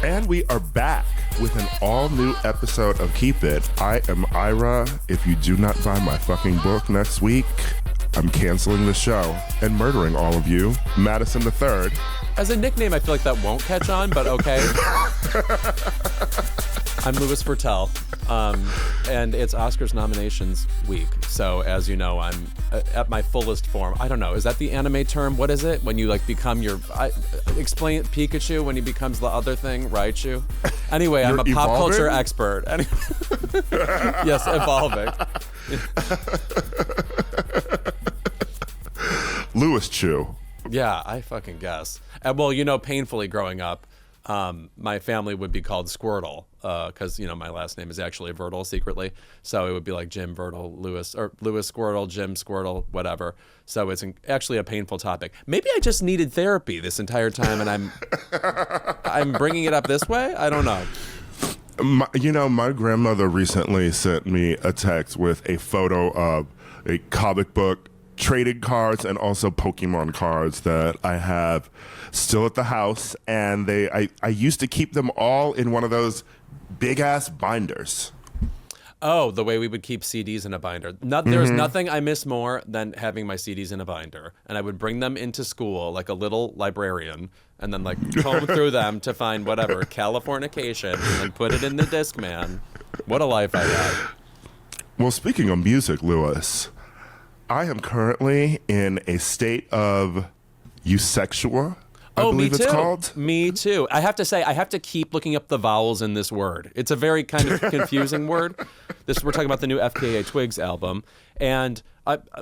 And we are back with an all-new episode of Keep It. I am Ira. If you do not buy my fucking book next week, I'm canceling the show and murdering all of you. Madison III. As a nickname, I feel like that won't catch on, but okay. I'm Louis Vertel, and it's Oscars nominations week. So as you know, I'm at my fullest form. I don't know. Is that the anime term? What is it? When you like become explain Pikachu when he becomes the other thing, Raichu? Anyway, I'm a evolving? pop culture expert. Yes, evolving. Louis Chew. Yeah, I fucking guess. And well, you know, painfully growing up, my family would be called Squirtle because, you know, my last name is actually Vertle secretly. So it would be like Jim Vertle, Louis, or Louis Squirtle, Jim Squirtle, whatever. So it's actually a painful topic. Maybe I just needed therapy this entire time and I'm bringing it up this way? I don't know. My grandmother recently sent me a text with a photo of a comic book trading cards and also Pokemon cards that I have still at the house, and I used to keep them all in one of those big ass binders. Oh, the way we would keep CDs in a binder. There's nothing I miss more than having my CDs in a binder, and I would bring them into school like a little librarian, and then like comb through them to find whatever Californication and put it in the Discman. What a life I had. Well, speaking of music, Louis, I am currently in a state of eusexual, I believe it's called. Me too. I have to say, I have to keep looking up the vowels in this word. It's a very kind of confusing word. We're talking about the new FKA Twigs album. And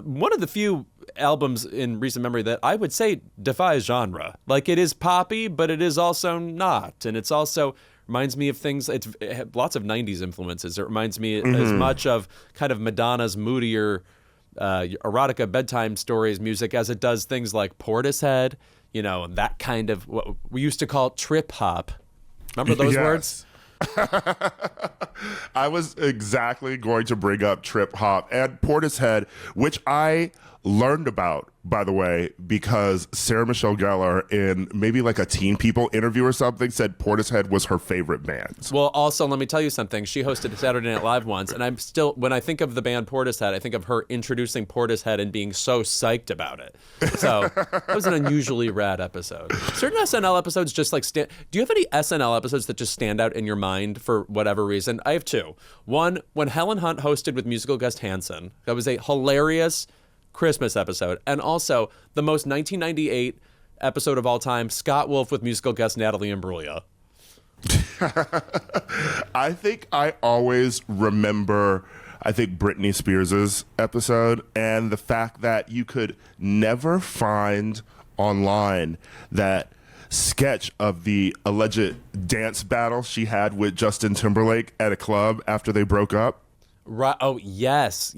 one of the few albums in recent memory that I would say defies genre. Like, it is poppy, but it is also not. And it's also reminds me of things, it lots of 90s influences. It reminds me as much of kind of Madonna's moodier erotica bedtime stories music as it does things like Portishead, you know, that kind of what we used to call trip hop. Remember those words? I was exactly going to bring up trip hop and Portishead, which I learned about, by the way, because Sarah Michelle Gellar in maybe like a Teen People interview or something said Portishead was her favorite band. Well, also, let me tell you something. She hosted Saturday Night Live once, and I'm still, when I think of the band Portishead, I think of her introducing Portishead and being so psyched about it. So that was an unusually rad episode. Certain SNL episodes just like do you have any SNL episodes that just stand out in your mind for whatever reason? I have two. One, when Helen Hunt hosted with musical guest Hanson. That was a hilarious Christmas episode. And also the most 1998 episode of all time, Scott Wolf with musical guest Natalie Imbruglia. I think I always remember, Britney Spears' episode and the fact that you could never find online that sketch of the alleged dance battle she had with Justin Timberlake at a club after they broke up. Right. Oh, yes.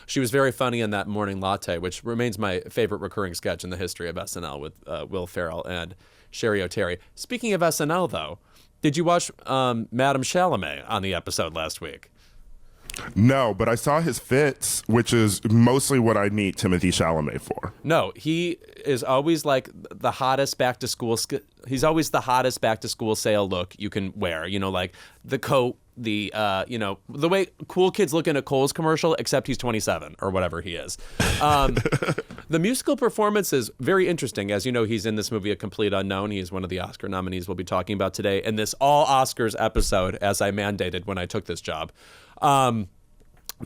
She was very funny in that Morning Latte, which remains my favorite recurring sketch in the history of SNL with Will Ferrell and Sherry O'Terry. Speaking of SNL, though, did you watch Madame Chalamet on the episode last week? No, but I saw his fits, which is mostly what I need Timothée Chalamet for. No, he is always like the hottest back to school. He's always the hottest back to school sale look you can wear. You know, like the coat, the the way cool kids look in a Kohl's commercial, except he's 27 or whatever he is. The musical performance is very interesting. As you know, he's in this movie A Complete Unknown. He is one of the Oscar nominees we'll be talking about today in this all Oscars episode, as I mandated when I took this job.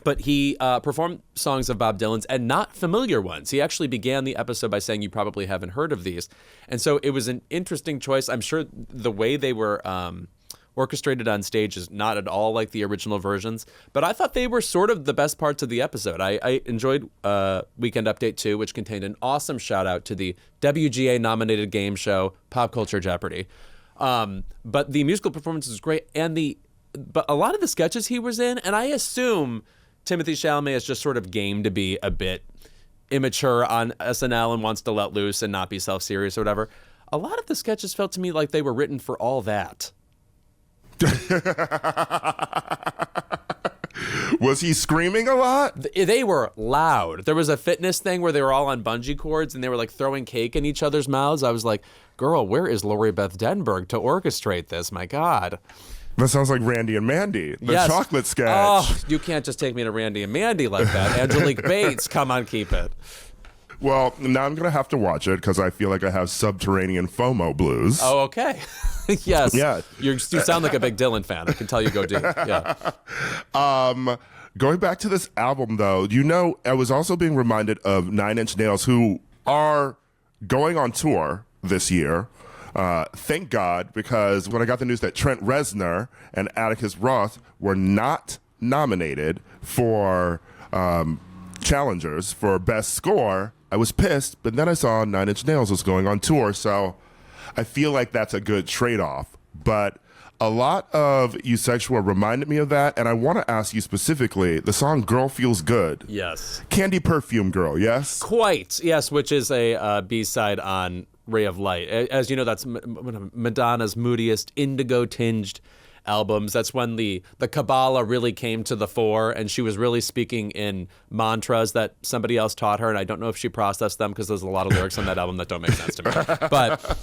But he performed songs of Bob Dylan's and not familiar ones. He actually began the episode by saying you probably haven't heard of these. And so it was an interesting choice. I'm sure the way they were orchestrated on stage is not at all like the original versions, but I thought they were sort of the best parts of the episode. I enjoyed Weekend Update 2, which contained an awesome shout out to the WGA nominated game show Pop Culture Jeopardy. But the musical performance was great, but a lot of the sketches he was in, and I assume Timothée Chalamet is just sort of game to be a bit immature on SNL and wants to let loose and not be self-serious or whatever. A lot of the sketches felt to me like they were written for all that. Was he screaming a lot? They were loud. There was a fitness thing where they were all on bungee cords and they were like throwing cake in each other's mouths. I was like, girl, where is Lori Beth Denberg to orchestrate this? My God. That sounds like Randy and Mandy, the Yes. chocolate sketch. Oh, you can't just take me to Randy and Mandy like that. Angelique Bates, come on, keep it. Well, now I'm going to have to watch it because I feel like I have subterranean FOMO blues. Oh, okay. Yes. Yeah. You sound like a big Dylan fan. I can tell you go deep. Yeah. Going back to this album, though, I was also being reminded of 9 Inch Nails, who are going on tour this year. Thank God, because when I got the news that Trent Reznor and Atticus Ross were not nominated for challengers for Best Score, I was pissed, but then I saw 9 Inch Nails was going on tour, so I feel like that's a good trade-off. But a lot of Eusexual reminded me of that, and I want to ask you specifically, the song Girl Feels Good. Yes. Candy Perfume Girl, yes? Quite, yes, which is a B-side on Ray of Light. As you know, that's one of Madonna's moodiest, indigo-tinged albums. That's when the Kabbalah really came to the fore, and she was really speaking in mantras that somebody else taught her, and I don't know if she processed them because there's a lot of lyrics on that album that don't make sense to me. But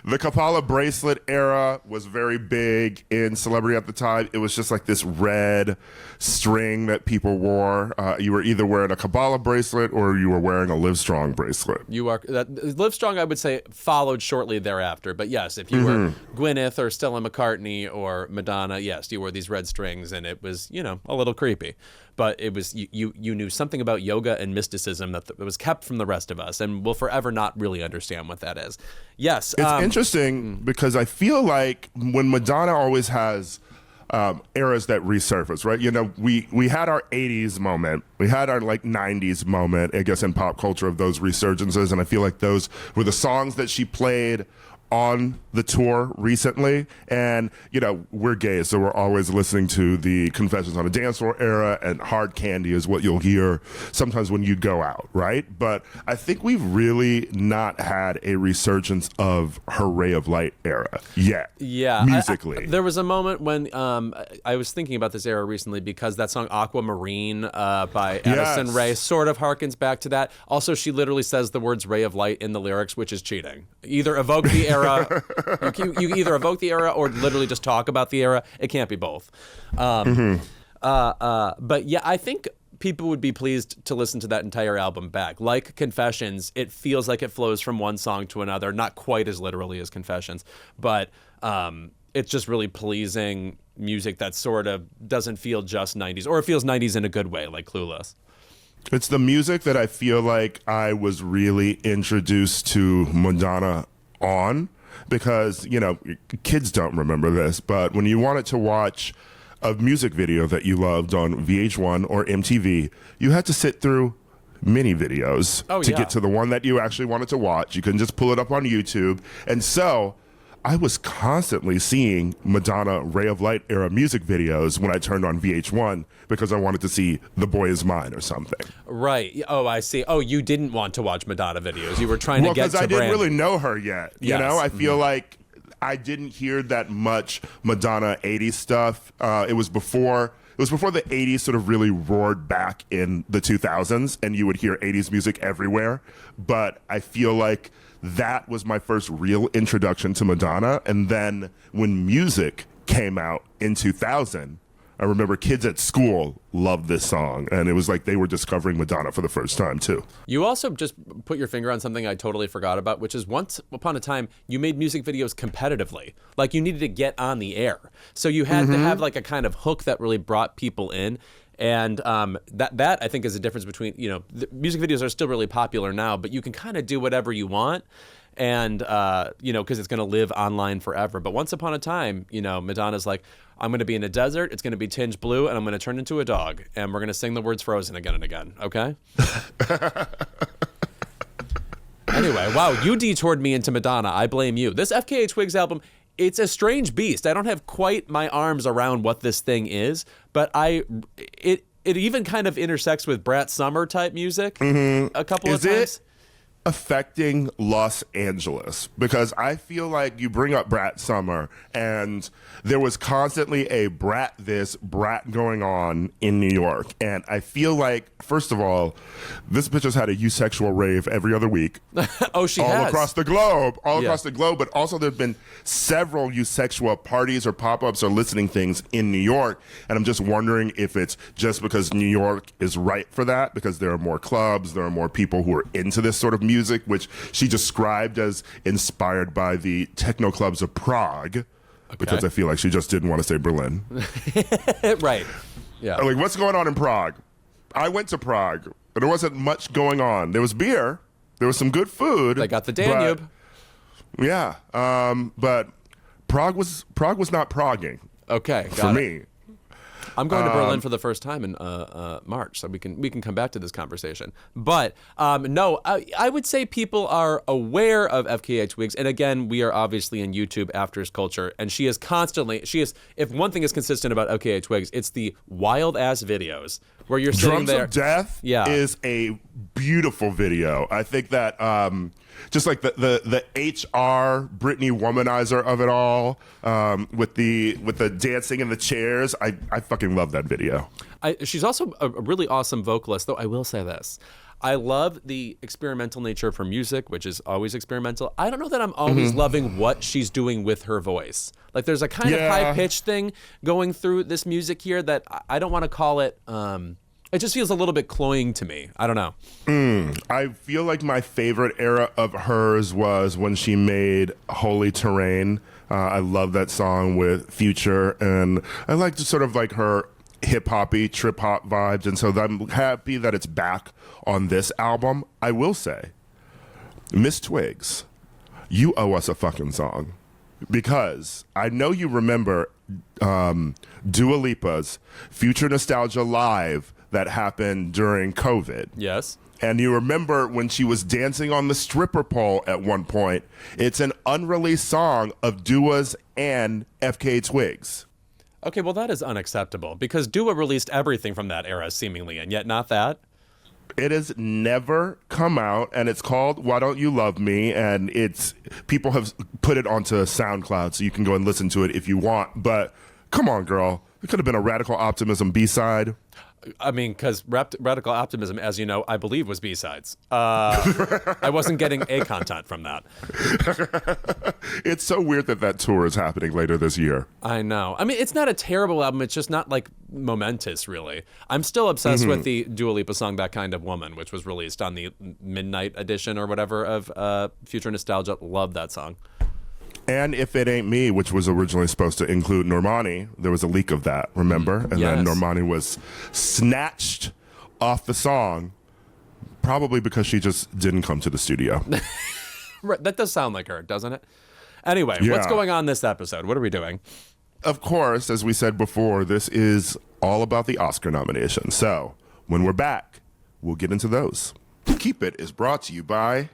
the Kabbalah bracelet era was very big in celebrity at the time. It was just like this red string that people wore. You were either wearing a Kabbalah bracelet or you were wearing a Livestrong bracelet. Livestrong, I would say, followed shortly thereafter. But yes, if you were Gwyneth or Stella McCartney or Madonna, yes, you wore these red strings, and it was, a little creepy. But it was you knew something about yoga and mysticism that was kept from the rest of us, and we'll forever not really understand what that is. Yes, it's interesting because I feel like when Madonna always has eras that resurface, right? We had our 80s moment, we had our 90s moment, I guess, in pop culture of those resurgences, and I feel like those were the songs that she played on the tour recently. And we're gay, so we're always listening to the Confessions on a Dance Floor era, and Hard Candy is what you'll hear sometimes when you go out, right? But I think we've really not had a resurgence of her Ray of Light era yet. Yeah, musically. There was a moment when I was thinking about this era recently because that song Aquamarine by Addison Rae sort of harkens back to that. Also, she literally says the words Ray of Light in the lyrics, which is cheating. Either evoke the era, you either evoke the era or literally just talk about the era. It can't be both. But yeah, I think people would be pleased to listen to that entire album back. Like Confessions, it feels like it flows from one song to another, not quite as literally as Confessions, but it's just really pleasing music that sort of doesn't feel just 90s, or it feels 90s in a good way, like Clueless. It's the music that I feel like I was really introduced to Madonna on, because, kids don't remember this, but when you wanted to watch a music video that you loved on VH1 or MTV, you had to sit through mini videos to get to the one that you actually wanted to watch. You couldn't just pull it up on YouTube. And so I was constantly seeing Madonna Ray of Light era music videos when I turned on VH1 because I wanted to see The Boy Is Mine or something. Right. Oh, I see. Oh, you didn't want to watch Madonna videos. You were trying to get to because I didn't really know her yet. Yes. I feel like I didn't hear that much Madonna 80s stuff. It was before the 80s sort of really roared back in the 2000s, and you would hear 80s music everywhere. But I feel like that was my first real introduction to Madonna. And then when music came out in 2000, I remember kids at school loved this song, and it was like they were discovering Madonna for the first time too. You also just put your finger on something I totally forgot about, which is once upon a time you made music videos competitively. Like you needed to get on the air. So you had to have like a kind of hook that really brought people in. And that I think is a difference between, the music videos are still really popular now, but you can kind of do whatever you want. And, because it's going to live online forever. But once upon a time, Madonna's like, I'm going to be in a desert, it's going to be tinged blue, and I'm going to turn into a dog. And we're going to sing the words Frozen again and again, okay? Anyway, wow, you detoured me into Madonna. I blame you. This FKA Twigs album, it's a strange beast. I don't have quite my arms around what this thing is, but it even kind of intersects with Brat Summer type music a couple of times. affecting Los Angeles? Because I feel like you bring up Brat Summer, and there was constantly a brat this, brat going on in New York. And I feel like, first of all, this bitch has had a eusexual rave every other week. Oh, she all has. across the globe, across the globe. But also there have been several eusexual parties or pop-ups or listening things in New York. And I'm just wondering if it's just because New York is right for that, because there are more clubs, there are more people who are into this sort of music, which she described as inspired by the techno clubs of Prague, because I feel like she just didn't want to say Berlin. Right. Yeah. Like, what's going on in Prague? I went to Prague, but there wasn't much going on. There was beer. There was some good food. They got the Danube. But Prague was not Praguing. Okay. For me. I'm going to Berlin for the first time in March, so we can come back to this conversation. But no, I would say people are aware of FKA Twigs, and again, we are obviously in YouTube afters culture, and she is. If one thing is consistent about FKA Twigs, it's the wild ass videos where you're sitting Drums there. of Death is a beautiful video. I think that just like the HR Britney womanizer of it all, with the dancing in the chairs, I fucking love that video. She's also a really awesome vocalist, though I will say this. I love the experimental nature of her music, which is always experimental. I don't know that I'm always loving what she's doing with her voice. Like, there's a kind of high-pitched thing going through this music here that I don't want to call it... it just feels a little bit cloying to me. I don't know. I feel like my favorite era of hers was when she made Holy Terrain. I love that song with Future, and I like to sort of like her hip-hoppy, trip-hop vibes, and so I'm happy that it's back on this album. I will say, Miss Twigs, you owe us a fucking song, because I know you remember Dua Lipa's Future Nostalgia Live that happened during COVID. Yes. And you remember when she was dancing on the stripper pole at one point. It's an unreleased song of Dua's and FKA Twigs. Okay, well, that is unacceptable, because Dua released everything from that era, seemingly, and yet not that. It has never come out, and it's called Why Don't You Love Me, and people have put it onto SoundCloud, so you can go and listen to it if you want. But come on, girl. It could have been a Radical Optimism B-side. I mean, because Radical Optimism, as you know, I believe was B-sides. I wasn't getting A content from that. It's so weird that tour is happening later this year. I know. I mean, it's not a terrible album. It's just not, like, momentous, really. I'm still obsessed with the Dua Lipa song That Kind of Woman, which was released on the midnight edition or whatever of Future Nostalgia. Love that song. And If It Ain't Me, which was originally supposed to include Normani, there was a leak of that, remember? And then Normani was snatched off the song, probably because she just didn't come to the studio. Right, that does sound like her, doesn't it? Anyway, what's going on this episode? What are we doing? Of course, as we said before, this is all about the Oscar nominations. So when we're back, we'll get into those. Keep It is brought to you by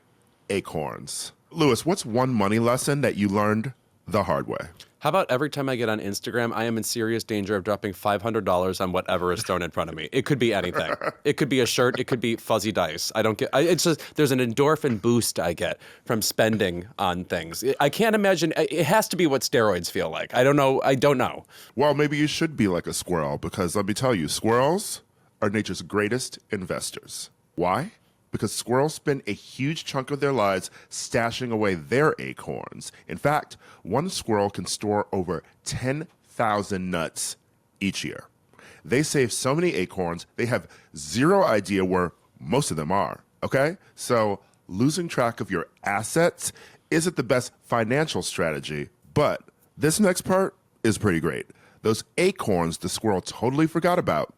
Acorns. Louis, what's one money lesson that you learned the hard way? How about every time I get on Instagram, I am in serious danger of dropping $500 on whatever is thrown in front of me. It could be anything. It could be a shirt. It could be fuzzy dice. It's just, there's an endorphin boost I get from spending on things. I can't imagine. It has to be what steroids feel like. I don't know. Well, maybe you should be like a squirrel, because let me tell you, squirrels are nature's greatest investors. Why? Because squirrels spend a huge chunk of their lives stashing away their acorns. In fact, one squirrel can store over 10,000 nuts each year. They save so many acorns, they have zero idea where most of them are, okay? So losing track of your assets isn't the best financial strategy, but this next part is pretty great. Those acorns the squirrel totally forgot about.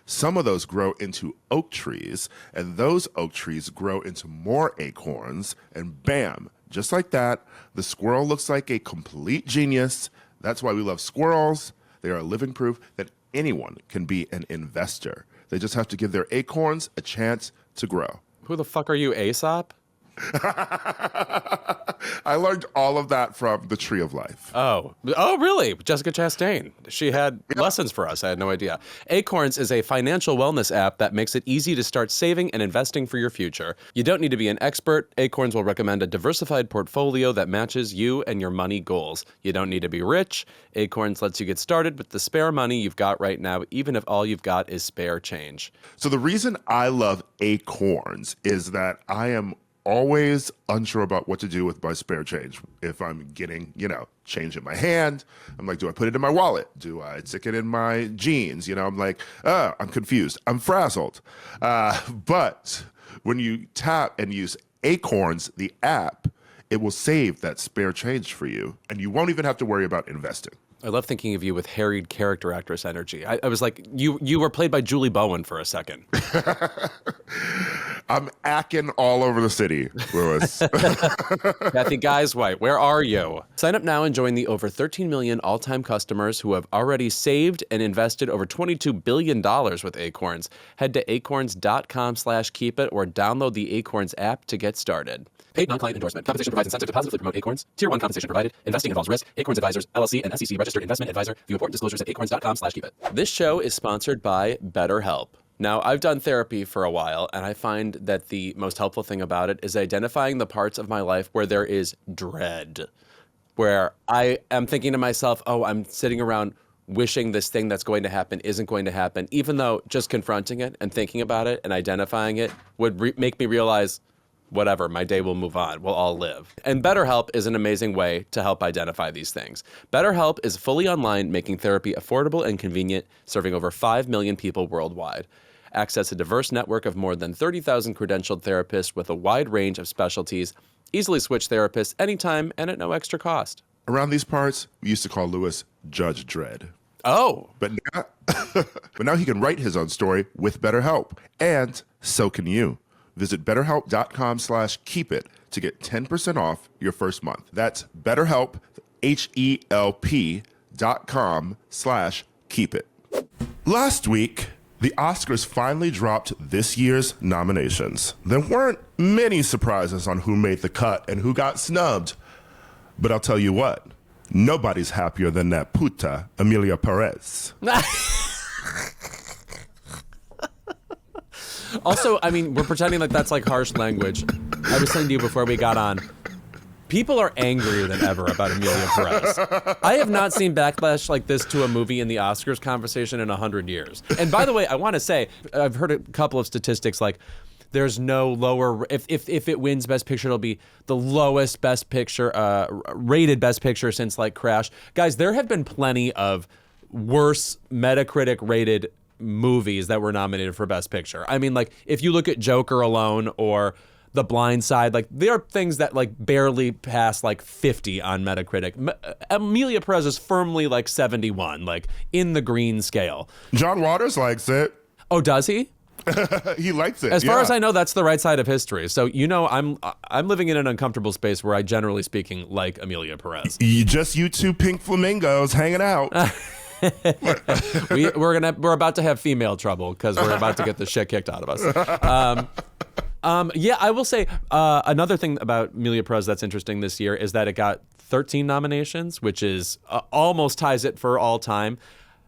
Some of those grow into oak trees, and those oak trees grow into more acorns, and bam, just like that, the squirrel looks like a complete genius. That's why we love squirrels. They are living proof that anyone can be an investor. They just have to give their acorns a chance to grow. Who the fuck are you, Aesop? I learned all of that from The Tree of Life. Oh, really? Jessica Chastain. She had lessons for us. I had no idea. Acorns is a financial wellness app that makes it easy to start saving and investing for your future. You don't need to be an expert. Acorns will recommend a diversified portfolio that matches you and your money goals. You don't need to be rich. Acorns lets you get started with the spare money you've got right now, even if all you've got is spare change. So the reason I love Acorns is that I am always unsure about what to do with my spare change. If I'm getting, change in my hand, I'm like, do I put it in my wallet? Do I stick it in my jeans? I'm like, I'm confused. I'm frazzled. But when you tap and use Acorns, the app, it will save that spare change for you, and you won't even have to worry about investing. I love thinking of you with harried character actress energy. I was like, you were played by Julie Bowen for a second. I'm acting all over the city, Louis. Kathy Guyswhite, where are you? Sign up now and join the over 13 million all-time customers who have already saved and invested over $22 billion with Acorns. Head to acorns.com/keepit or download the Acorns app to get started. Paid non-client endorsement. Compensation provides incentive to positively promote Acorns. Tier 1 compensation provided. Investing involves risk. Acorns Advisors, LLC, and SEC registered investment advisor. View important disclosures at acorns.com/keepit. This show is sponsored by BetterHelp. Now, I've done therapy for a while, and I find that the most helpful thing about it is identifying the parts of my life where there is dread, where I am thinking to myself, I'm sitting around wishing this thing that's going to happen isn't going to happen, even though just confronting it and thinking about it and identifying it would make me realize, whatever, my day will move on. We'll all live. And BetterHelp is an amazing way to help identify these things. BetterHelp is fully online, making therapy affordable and convenient, serving over 5 million people worldwide. Access a diverse network of more than 30,000 credentialed therapists with a wide range of specialties. Easily switch therapists anytime and at no extra cost. Around these parts, we used to call Louis Judge Dredd. Oh. But now he can write his own story with BetterHelp. And so can you. Visit betterhelp.com/keepit to get 10% off your first month. That's BetterHelp, HELP.com/keepit. Last week, the Oscars finally dropped this year's nominations. There weren't many surprises on who made the cut and who got snubbed. But I'll tell you what, nobody's happier than that puta, Emilia Perez. Also, we're pretending like that's like harsh language. I was saying to you before we got on, people are angrier than ever about Emilia Perez. I have not seen backlash like this to a movie in the Oscars conversation in 100 years. And by the way, I want to say, I've heard a couple of statistics like there's no lower, if it wins Best Picture, it'll be the lowest Best Picture, rated Best Picture since like Crash. Guys, there have been plenty of worse Metacritic rated movies that were nominated for Best Picture. If you look at Joker alone or The Blind Side, there are things that barely pass 50 on Metacritic. Emilia Perez is firmly 71, in the green scale. John Waters likes it. Oh, does he? He likes it. As far as I know, that's the right side of history. So I'm living in an uncomfortable space where I, generally speaking, like Emilia Perez. You two pink flamingos hanging out. We're about to have female trouble because we're about to get the shit kicked out of us. I will say another thing about Emilia Perez that's interesting this year is that it got 13 nominations, which is almost ties it for all time.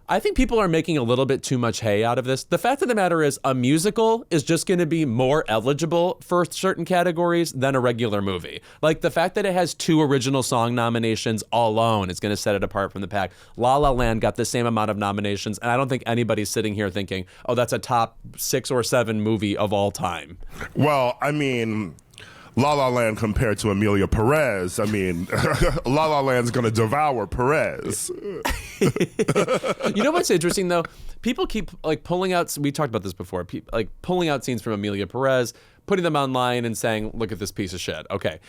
I think people are making a little bit too much hay out of this. The fact of the matter is a musical is just going to be more eligible for certain categories than a regular movie. The fact that it has 2 original song nominations alone is going to set it apart from the pack. La La Land got the same amount of nominations, and I don't think anybody's sitting here thinking, that's a top 6 or 7 movie of all time. Well, La La Land compared to Emilia Perez, La La Land's going to devour Perez. You know what's interesting, though? People keep pulling out, we talked about this before, pulling out scenes from Emilia Perez, putting them online and saying, look at this piece of shit. Okay.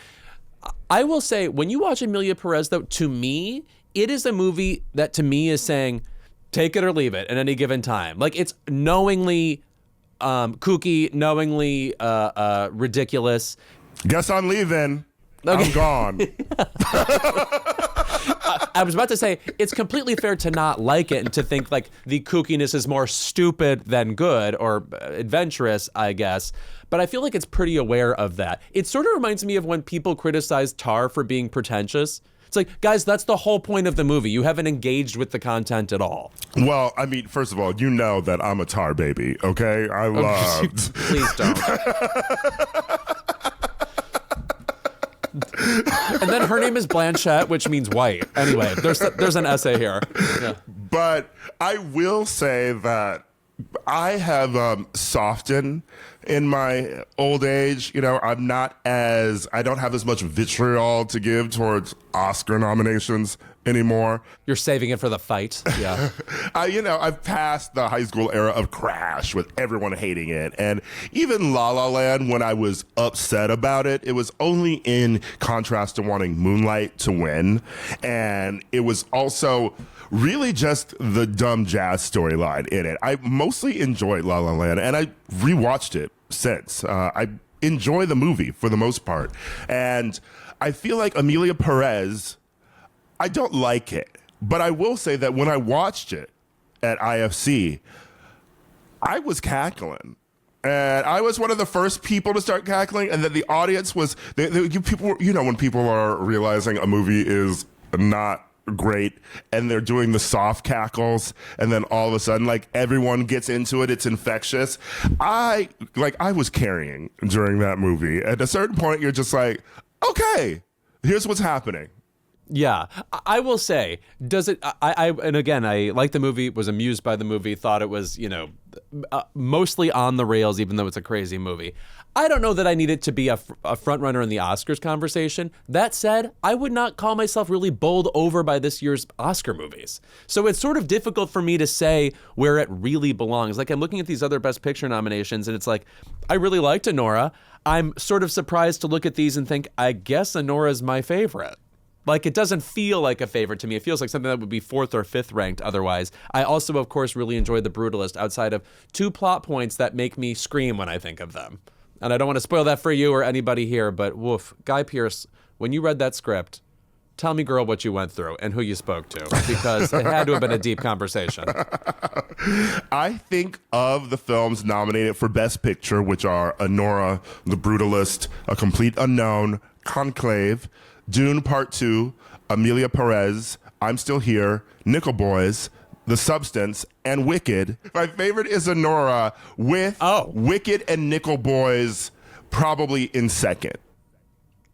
I will say, when you watch Emilia Perez, though, to me, it is a movie that to me is saying, take it or leave it at any given time. It's knowingly kooky, knowingly ridiculous. Guess I'm leaving. Okay. I'm gone. I was about to say, it's completely fair to not like it and to think like the kookiness is more stupid than good or adventurous, I guess. But I feel like it's pretty aware of that. It sort of reminds me of when people criticize Tar for being pretentious. It's like, guys, that's the whole point of the movie. You haven't engaged with the content at all. Well, I mean, first of all, you know that I'm a Tar baby, okay? I loved. Please don't. And then her name is Blanchett, which means white. Anyway, there's an essay here. Yeah. But I will say that I have softened in my old age. You know, I don't have as much vitriol to give towards Oscar nominations anymore. You're saving it for the fight. Yeah. I've passed the high school era of Crash with everyone hating it. And even La La Land, when I was upset about it, it was only in contrast to wanting Moonlight to win. And it was also really just the dumb jazz storyline in it. I mostly enjoyed La La Land, and I rewatched it since. I enjoy the movie for the most part. And I feel like Emilia Perez, I don't like it. But I will say that when I watched it at IFC, I was cackling. And I was one of the first people to start cackling, and then the audience was, when people are realizing a movie is not great and they're doing the soft cackles, and then all of a sudden like everyone gets into it, it's infectious. I was carrying during that movie. At a certain point you're just like, okay, here's what's happening. Yeah, I will say, does it, and again, I liked the movie, was amused by the movie, thought it was, mostly on the rails, even though it's a crazy movie. I don't know that I need it to be a front runner in the Oscars conversation. That said, I would not call myself really bowled over by this year's Oscar movies. So it's sort of difficult for me to say where it really belongs. Like, I'm looking at these other Best Picture nominations, and it's like, I really liked Anora. I'm sort of surprised to look at these and think, I guess Anora's my favorite. Like, it doesn't feel like a favorite to me. It feels like something that would be 4th or 5th ranked otherwise. I also, of course, really enjoyed The Brutalist outside of 2 plot points that make me scream when I think of them. And I don't want to spoil that for you or anybody here, but woof, Guy Pearce, when you read that script, tell me, girl, what you went through and who you spoke to, because it had to have been a deep conversation. I think of the films nominated for Best Picture, which are Anora, The Brutalist, A Complete Unknown, Conclave, Dune Part 2, Emilia Perez, I'm Still Here, Nickel Boys, The Substance, and Wicked. My favorite is Anora, with Wicked and Nickel Boys probably in second.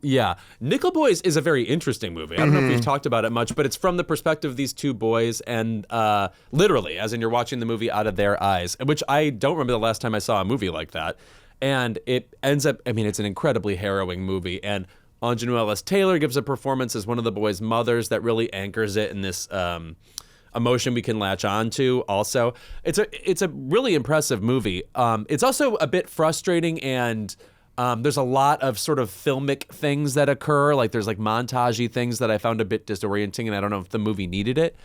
Yeah. Nickel Boys is a very interesting movie. I don't know if we've talked about it much, but it's from the perspective of these 2 boys, and literally, as in you're watching the movie out of their eyes, which I don't remember the last time I saw a movie like that. And it ends up, it's an incredibly harrowing movie, and Anjanou Ellis-Taylor gives a performance as one of the boys' mothers that really anchors it in this emotion we can latch on to. Also, it's a really impressive movie. It's also a bit frustrating, and there's a lot of sort of filmic things that occur. Like, there's like montagey things that I found a bit disorienting, and I don't know if the movie needed it.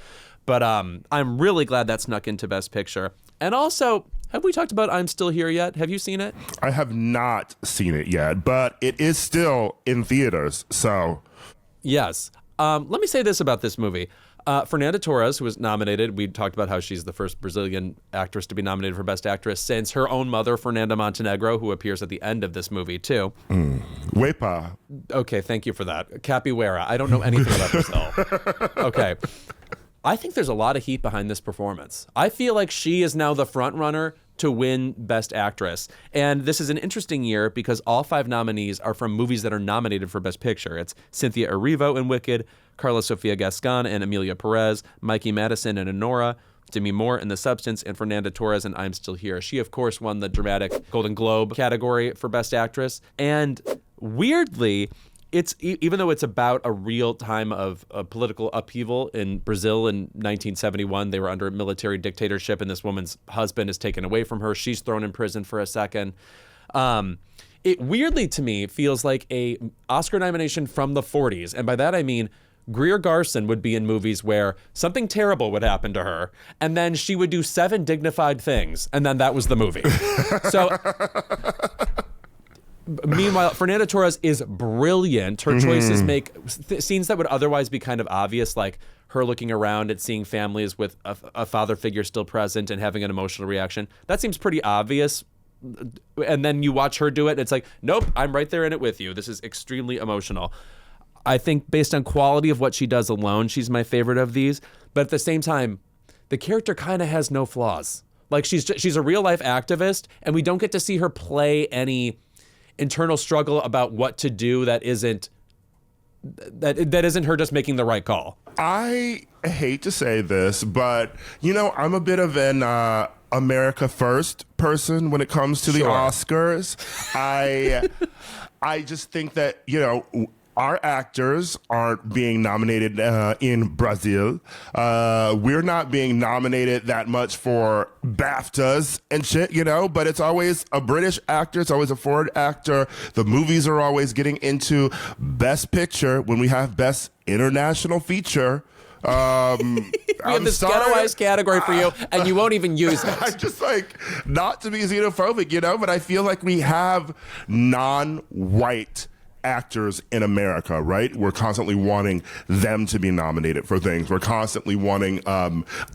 But I'm really glad that snuck into Best Picture. And also, have we talked about I'm Still Here yet? Have you seen it? I have not seen it yet, but it is still in theaters, so. Yes. Let me say this about this movie. Fernanda Torres, who was nominated, we talked about how she's the first Brazilian actress to be nominated for Best Actress since her own mother, Fernanda Montenegro, who appears at the end of this movie, too. Wepa. Okay, thank you for that. Capiwara. I don't know anything about Brazil. Okay. I think there's a lot of heat behind this performance. I feel like she is now the front runner to win Best Actress. And this is an interesting year because all 5 nominees are from movies that are nominated for Best Picture. It's Cynthia Erivo in Wicked, Carla Sofia Gascon and Emilia Perez, Mikey Madison and Anora, Demi Moore in The Substance, and Fernanda Torres in I'm Still Here. She, of course, won the Dramatic Golden Globe category for Best Actress. And weirdly, it's even though it's about a real time of political upheaval in Brazil in 1971, they were under a military dictatorship, and this woman's husband is taken away from her. She's thrown in prison for a second. It weirdly, to me, feels like a Oscar nomination from the 40s, and by that I mean Greer Garson would be in movies where something terrible would happen to her, and then she would do 7 dignified things, and then that was the movie. So Meanwhile, Fernanda Torres is brilliant. Her choices make scenes that would otherwise be kind of obvious, like her looking around at seeing families with a father figure still present and having an emotional reaction. That seems pretty obvious. And then you watch her do it, and it's like, nope, I'm right there in it with you. This is extremely emotional. I think based on quality of what she does alone, she's my favorite of these. But at the same time, the character kind of has no flaws. Like she's a real life activist, and we don't get to see her play any internal struggle about what to do that isn't her just making the right call. I hate to say this, but I'm a bit of an America First person when it comes to the Oscars. I just think that our actors aren't being nominated in Brazil. We're not being nominated that much for BAFTAs and shit, but it's always a British actor. It's always a foreign actor. The movies are always getting into Best Picture when we have Best International Feature. We have this ghettoized category for you, and you won't even use it. I just not to be xenophobic, but I feel like we have non-white actors in America, right? We're constantly wanting them to be nominated for things. We're constantly wanting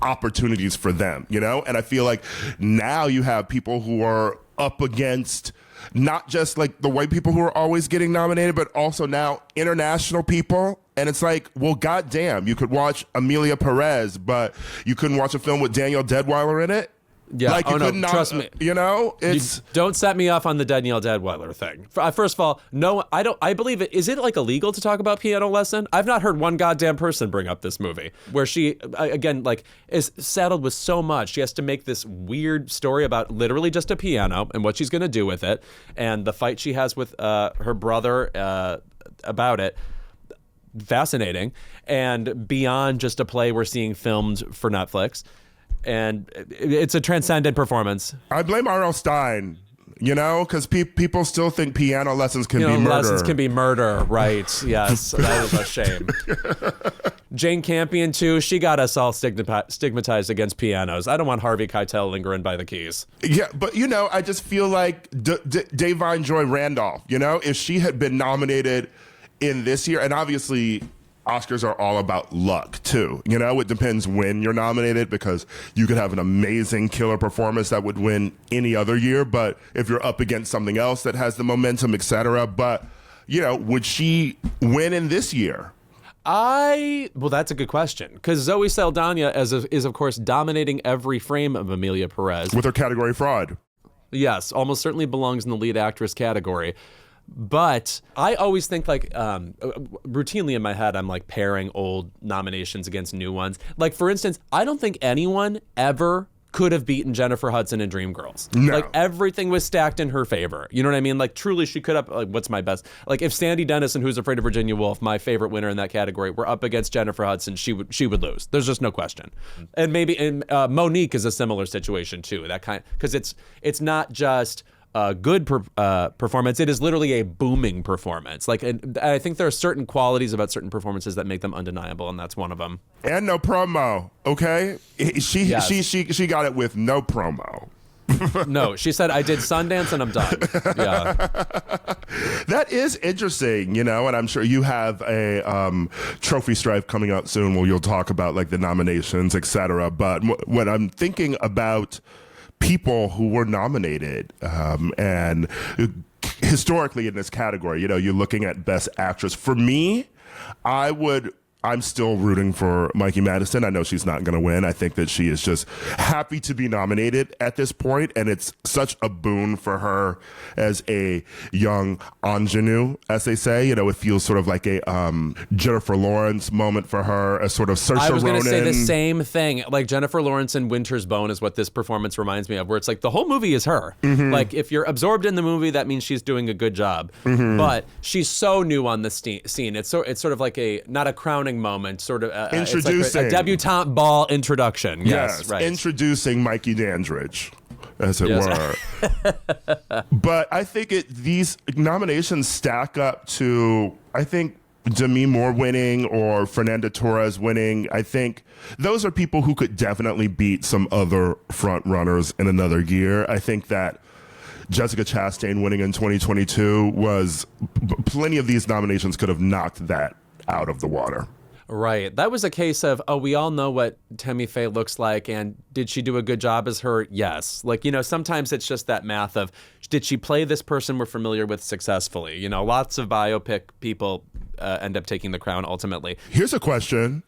opportunities for them, And I feel like now you have people who are up against not just the white people who are always getting nominated, but also now international people. And it's like, well, goddamn, you could watch Emilia Perez, but you couldn't watch a film with Daniel Deadwyler in it. Yeah. Trust me. It's don't set me off on the Danielle Deadwyler thing. First of all, no, I don't. I believe it. Is it illegal to talk about Piano Lesson? I've not heard one goddamn person bring up this movie where she again is saddled with so much. She has to make this weird story about literally just a piano and what she's going to do with it, and the fight she has with her brother about it. Fascinating, and beyond just a play we're seeing filmed for Netflix. And it's a transcendent performance. I blame R.L. Stine, because people still think piano lessons can be murder. Lessons can be murder, right? Yes, that is a shame. Jane Campion, too, she got us all stigmatized against pianos. I don't want Harvey Keitel lingering by the keys. Yeah, but, I just feel like Davine Joy Randolph, if she had been nominated in this year, and obviously Oscars are all about luck too. It depends when you're nominated, because you could have an amazing killer performance that would win any other year, but if you're up against something else that has the momentum, etc. But, would she win in this year? Well, that's a good question, because Zoe Saldana is of course dominating every frame of Emilia Perez with her category Fraud. Yes, almost certainly belongs in the lead actress category. But I always think routinely in my head, I'm pairing old nominations against new ones. For instance, I don't think anyone ever could have beaten Jennifer Hudson in Dreamgirls. No. Everything was stacked in her favor. You know what I mean? Truly she could have, what's my best? If Sandy Dennis and Who's Afraid of Virginia Woolf, my favorite winner in that category, were up against Jennifer Hudson, she would lose. There's just no question. And Monique is a similar situation too. Because it's not just a good performance, it is literally a booming performance. And I think there are certain qualities about certain performances that make them undeniable, and that's one of them. And no promo, okay? She got it with no promo. No, she said, I did Sundance and I'm done. Yeah. That is interesting, and I'm sure you have a trophy stripe coming up soon where you'll talk about the nominations, etc. But what I'm thinking about people who were nominated and historically in this category, you're looking at Best Actress. For me, I'm still rooting for Mikey Madison. I know she's not going to win. I think that she is just happy to be nominated at this point, and it's such a boon for her as a young ingenue, as they say. It feels sort of like a Jennifer Lawrence moment for her, a sort of Saoirse Ronan. I was going to say the same thing. Jennifer Lawrence in Winter's Bone is what this performance reminds me of, where it's the whole movie is her. Mm-hmm. If you're absorbed in the movie, that means she's doing a good job. Mm-hmm. But she's so new on the scene. It's sort of not a crowning moment, sort of introducing a debutante ball introduction. Yes, right. Introducing Mikey Dandridge, as it were. But I think these nominations stack up to, I think, Demi Moore winning or Fernanda Torres winning. I think those are people who could definitely beat some other front runners in another year. I think that Jessica Chastain winning in 2022 was plenty of these nominations could have knocked that out of the water. Right. That was a case of, oh, we all know what Tammy Faye looks like, and did she do a good job as her? Yes. Like, sometimes it's just that math of, did she play this person we're familiar with successfully? Lots of biopic people end up taking the crown ultimately. Here's a question.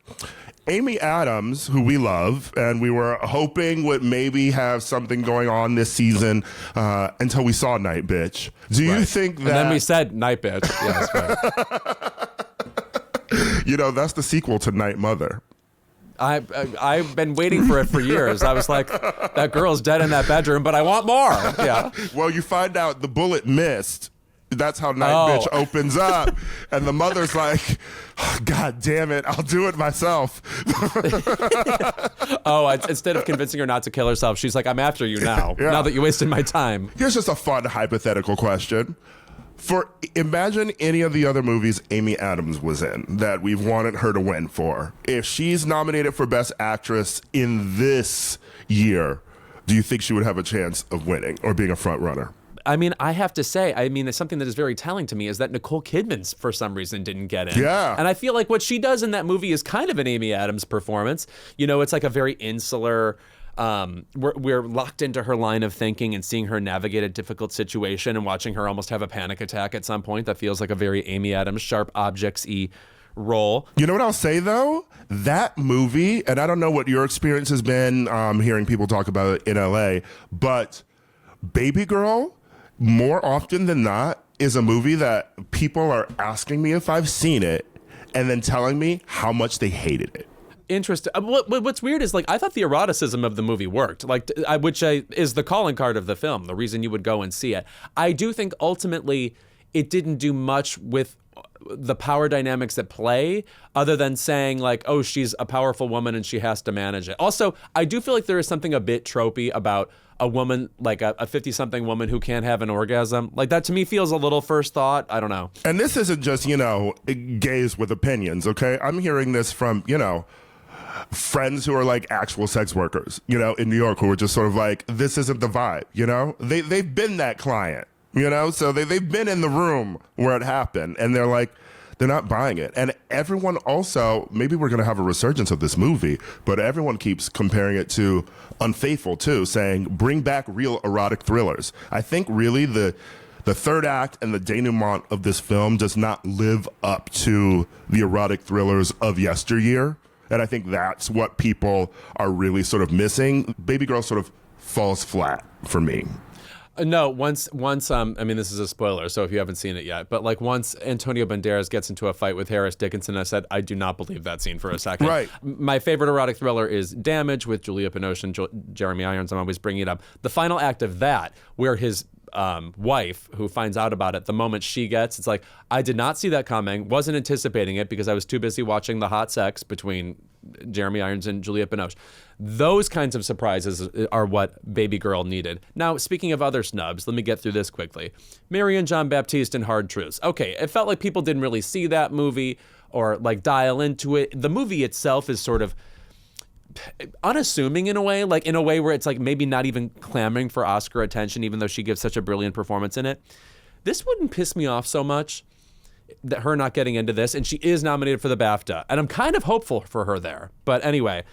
Amy Adams, who we love, and we were hoping would maybe have something going on this season until we saw Night Bitch. Do you think that... And then we said Night Bitch. Yes, right. That's the sequel to Night Mother. I've been waiting for it for years. I was like, that girl's dead in that bedroom, but I want more. Yeah. Well, you find out the bullet missed. That's how Night Bitch opens up. And the mother's like, oh, God damn it, I'll do it myself. Instead of convincing her not to kill herself, she's like, I'm after you now, now that you wasted my time. Here's just a fun hypothetical question. Imagine any of the other movies Amy Adams was in that we've wanted her to win for. If she's nominated for Best Actress in this year, do you think she would have a chance of winning or being a front runner? I mean, I have to say, it's something that is very telling to me is that Nicole Kidman, for some reason, didn't get in. Yeah. And I feel like what she does in that movie is kind of an Amy Adams performance. It's like a very insular... we're locked into her line of thinking and seeing her navigate a difficult situation and watching her almost have a panic attack at some point. That feels like a very Amy Adams, sharp objects-y role. You know what I'll say, though? That movie, and I don't know what your experience has been hearing people talk about it in LA, but Baby Girl, more often than not, is a movie that people are asking me if I've seen it and then telling me how much they hated it. Interesting. What's weird is, I thought the eroticism of the movie worked, which is the calling card of the film, the reason you would go and see it. I do think ultimately it didn't do much with the power dynamics at play other than saying, oh, she's a powerful woman and she has to manage it. Also, I do feel like there is something a bit tropey about a woman, like a 50-something woman who can't have an orgasm. That to me feels a little first thought. I don't know. And this isn't just, gays with opinions, okay? I'm hearing this from, friends who are actual sex workers, in New York, who are just sort of this isn't the vibe, They've been that client, So they've been in the room where it happened, and they're not buying it. And everyone also, maybe we're going to have a resurgence of this movie, but everyone keeps comparing it to Unfaithful too, saying, bring back real erotic thrillers. I think really the third act and the denouement of this film does not live up to the erotic thrillers of yesteryear. And I think that's what people are really sort of missing. Baby Girl sort of falls flat for me. No, once this is a spoiler, so if you haven't seen it yet, but once Antonio Banderas gets into a fight with Harris Dickinson, I said, I do not believe that scene for a second. Right. My favorite erotic thriller is Damage with Julia Binoche and Jeremy Irons. I'm always bringing it up. The final act of that, where his wife, who finds out about it, the moment she gets, it's I did not see that coming, wasn't anticipating it because I was too busy watching the hot sex between Jeremy Irons and Juliette Binoche. Those kinds of surprises are what Baby Girl needed. Now, speaking of other snubs, let me get through this quickly. Marion John Baptiste in Hard Truths. Okay, it felt like people didn't really see that movie or dial into it. The movie itself is sort of unassuming in a way, where it's maybe not even clamoring for Oscar attention, even though she gives such a brilliant performance in it. This wouldn't piss me off so much, that her not getting into this, and she is nominated for the BAFTA, and I'm kind of hopeful for her there. But anyway,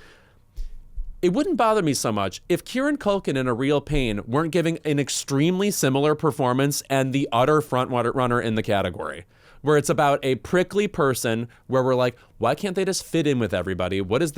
it wouldn't bother me so much if Kieran Culkin and A Real Pain weren't giving an extremely similar performance and the utter front runner in the category, where it's about a prickly person where we're why can't they just fit in with everybody? What's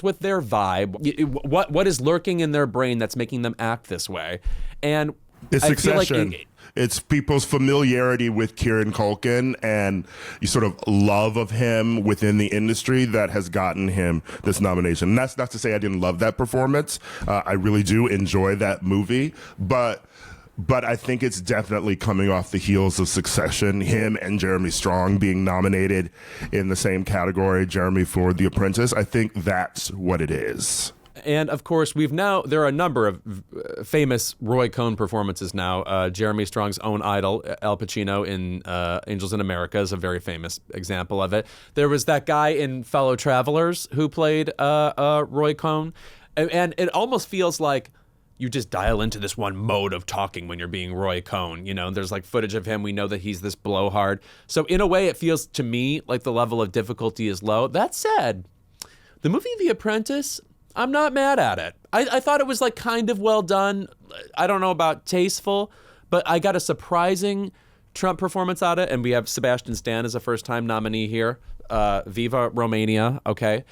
with their vibe? What is lurking in their brain that's making them act this way? And it's Succession. It's people's familiarity with Kieran Culkin and you sort of love of him within the industry that has gotten him this nomination. And that's not to say I didn't love that performance. I really do enjoy that movie, but I think it's definitely coming off the heels of Succession, him and Jeremy Strong being nominated in the same category, Jeremy for The Apprentice. I think that's what it is. And of course, there are a number of famous Roy Cohn performances now. Jeremy Strong's own idol, Al Pacino in Angels in America, is a very famous example of it. There was that guy in Fellow Travelers who played Roy Cohn. And it almost feels like, you just dial into this one mode of talking when you're being Roy Cohn. You know, there's like footage of him. We know that he's this blowhard. So in a way, it feels to me like the level of difficulty is low. That said, the movie The Apprentice, I'm not mad at it. I thought it was like kind of well done. I don't know about tasteful, but I got a surprising Trump performance out of it. And we have Sebastian Stan as a first-time nominee here. Viva Romania, okay?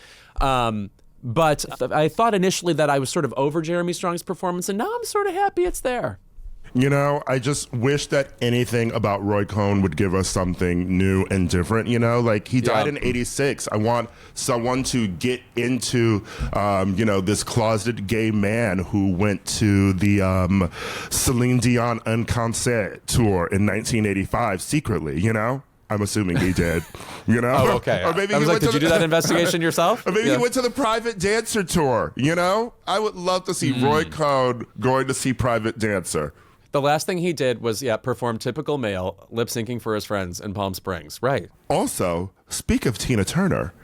But I thought initially that I was sort of over Jeremy Strong's performance, and now I'm sort of happy it's there. You know, I just wish that anything about Roy Cohn would give us something new and different, you know? Like, he died in 86. I want someone to get into, you know, this closeted gay man who went to the Celine Dion Un Concert tour in 1985 secretly, you know? I'm assuming he did, you know? Oh, okay. Or maybe I was like, did you do that investigation yourself? Or maybe he went to the Private Dancer tour, you know? I would love to see Roy Cohn going to see Private Dancer. The last thing he did was, perform typical male, lip-syncing for his friends in Palm Springs. Right. Also, speak of Tina Turner,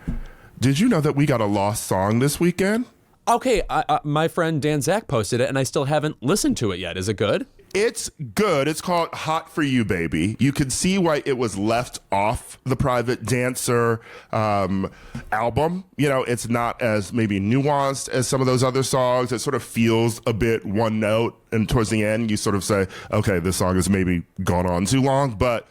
did you know that we got a lost song this weekend? Okay, my friend Dan Zach posted it, and I still haven't listened to it yet. Is it good? It's good. It's called Hot For You, Baby. You can see why it was left off the Private Dancer album. You know, it's not as maybe nuanced as some of those other songs. It sort of feels a bit one note. And towards the end, you sort of say, okay, this song has maybe gone on too long. But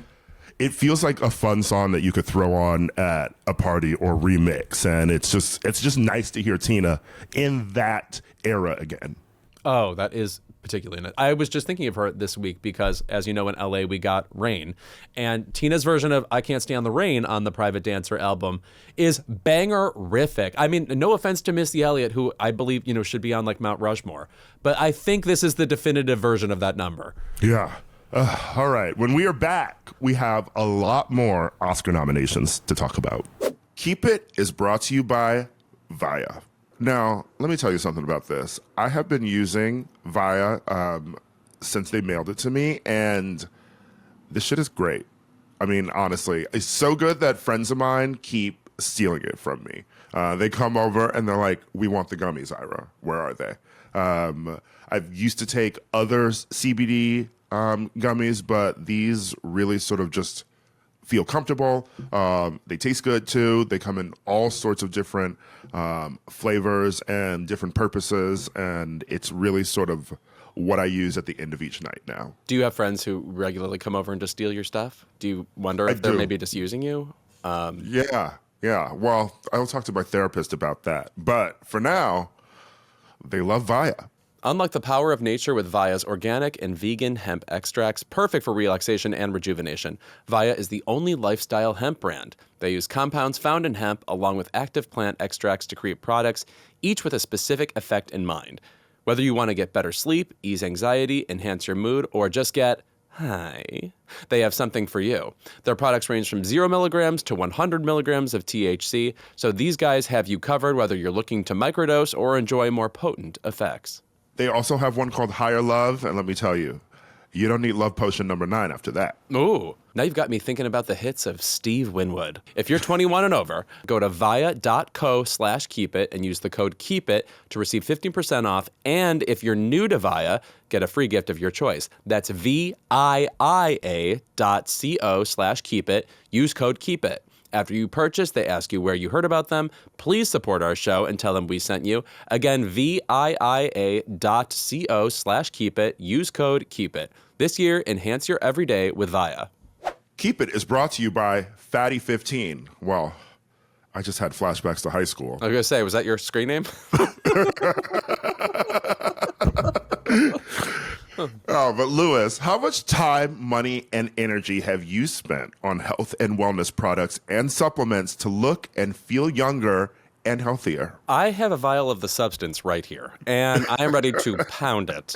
it feels like a fun song that you could throw on at a party or remix. And it's just nice to hear Tina in that era again. Oh, that is particularly nice. I was just thinking of her this week because, as you know, in LA we got Rain, and Tina's version of I Can't Stand the Rain on the Private Dancer album is banger-rific. I mean, no offense to Missy Elliott, who I believe, you know, should be on like Mount Rushmore, but I think this is the definitive version of that number. Yeah. All right. When we are back, we have a lot more Oscar nominations to talk about. Keep It is brought to you by Via. Now, let me tell you something about this. I have been using Via since they mailed it to me, and this shit is great. I mean, honestly, it's so good that friends of mine keep stealing it from me. They come over and they're like, we want the gummies, Ira. Where are they? I've used to take other CBD gummies, but these really sort of just feel comfortable. They taste good too. They come in all sorts of different flavors and different purposes, and it's really sort of what I use at the end of each night now. Do you have friends who regularly come over and just steal your stuff? Do you wonder if they're maybe just using you? Yeah. Well, I'll talk to my therapist about that. But for now, they love Via. Unlock the power of nature with Via's organic and vegan hemp extracts, perfect for relaxation and rejuvenation. Via is the only lifestyle hemp brand. They use compounds found in hemp along with active plant extracts to create products, each with a specific effect in mind. Whether you want to get better sleep, ease anxiety, enhance your mood, or just get high, they have something for you. Their products range from 0 milligrams to 100 milligrams of THC, so these guys have you covered whether you're looking to microdose or enjoy more potent effects. They also have one called Higher Love, and let me tell you, you don't need Love Potion number 9 after that. Ooh, now you've got me thinking about the hits of Steve Winwood. If you're 21 and over, go to via.co/keepit and use the code KEEPIT to receive 15% off. And if you're new to Via, get a free gift of your choice. That's VIIA.co/keepit. Use code KEEPIT. After you purchase, they ask you where you heard about them. Please support our show and tell them we sent you. Again, VIIA.co/keepit. Use code KEEPIT. This year, enhance your everyday with Via. Keep It is brought to you by Fatty15. Well, I just had flashbacks to high school. I was going to say, was that your screen name? Oh, but Louis, how much time, money, and energy have you spent on health and wellness products and supplements to look and feel younger and healthier? I have a vial of the substance right here, and I am ready to pound it.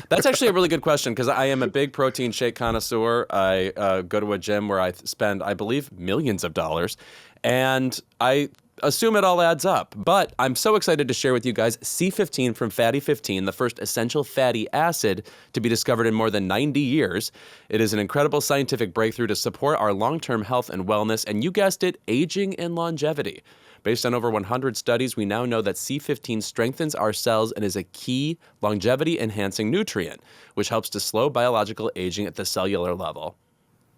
That's actually a really good question because I am a big protein shake connoisseur. I go to a gym where I spend, I believe, millions of dollars, and I assume it all adds up. But I'm so excited to share with you guys C15 from Fatty 15, the first essential fatty acid to be discovered in more than 90 years. It is an incredible scientific breakthrough to support our long-term health and wellness, and you guessed it, aging and longevity. Based on over 100 studies, we now know that C15 strengthens our cells and is a key longevity-enhancing nutrient, which helps to slow biological aging at the cellular level.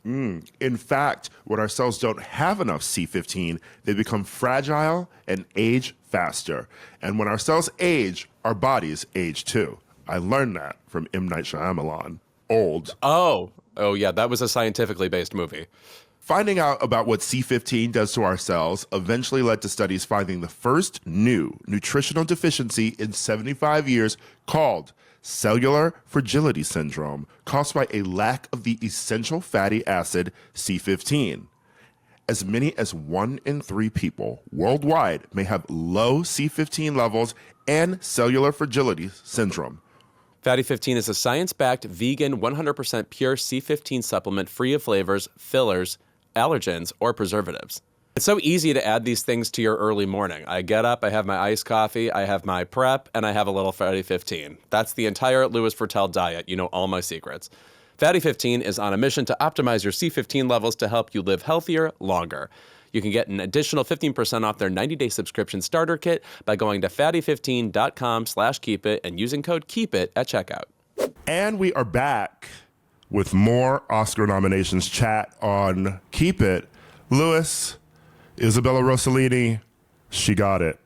In fact, when our cells don't have enough C15, they become fragile and age faster. And when our cells age, our bodies age too. I learned that from M. Night Shyamalan. Old. Oh, yeah, that was a scientifically based movie. Finding out about what C15 does to our cells eventually led to studies finding the first new nutritional deficiency in 75 years called cellular fragility syndrome, caused by a lack of the essential fatty acid C15. As many as 1 in 3 people worldwide may have low C15 levels and cellular fragility syndrome. Fatty 15 is a science-backed, vegan, 100% pure C15 supplement free of flavors, fillers, allergens, or preservatives. It's so easy to add these things to your early morning. I get up, I have my iced coffee, I have my prep, and I have a little Fatty 15. That's the entire Louis Fertel diet. You know all my secrets. Fatty 15 is on a mission to optimize your C15 levels to help you live healthier, longer. You can get an additional 15% off their 90-day subscription starter kit by going to fatty15.com/keepit and using code KEEPIT at checkout. And we are back with more Oscar nominations chat on Keep It. Louis, Isabella Rossellini, she got it.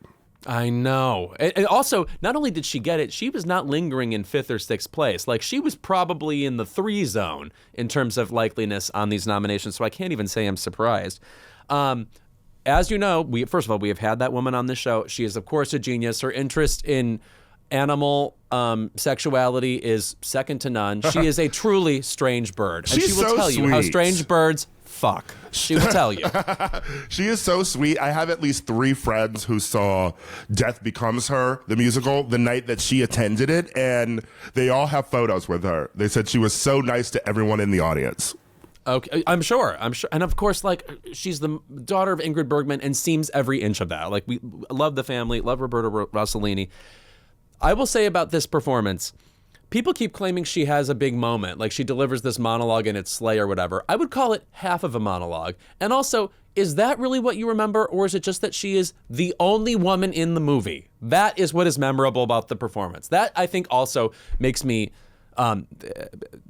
I know. And also, not only did she get it, she was not lingering in 5th or 6th place. Like, she was probably in the 3 zone in terms of likeliness on these nominations, so I can't even say I'm surprised. As you know, first of all, we have had that woman on the show. She is, of course, a genius. Her interest in animal sexuality is second to none. She is a truly strange bird. And She's she will so tell you how sweet. strange birds fuck. She will tell you. She is so sweet. I have at least 3 friends who saw Death Becomes Her, the musical, the night that she attended it, and they all have photos with her. They said she was so nice to everyone in the audience. Okay, I'm sure. And of course, like, she's the daughter of Ingrid Bergman and seems every inch of that. Like, we love the family, love Roberta Rossellini. I will say about this performance, people keep claiming she has a big moment, like she delivers this monologue and it's Slay or whatever. I would call it half of a monologue. And also, is that really what you remember, or is it just that she is the only woman in the movie? That is what is memorable about the performance. That, I think, also makes me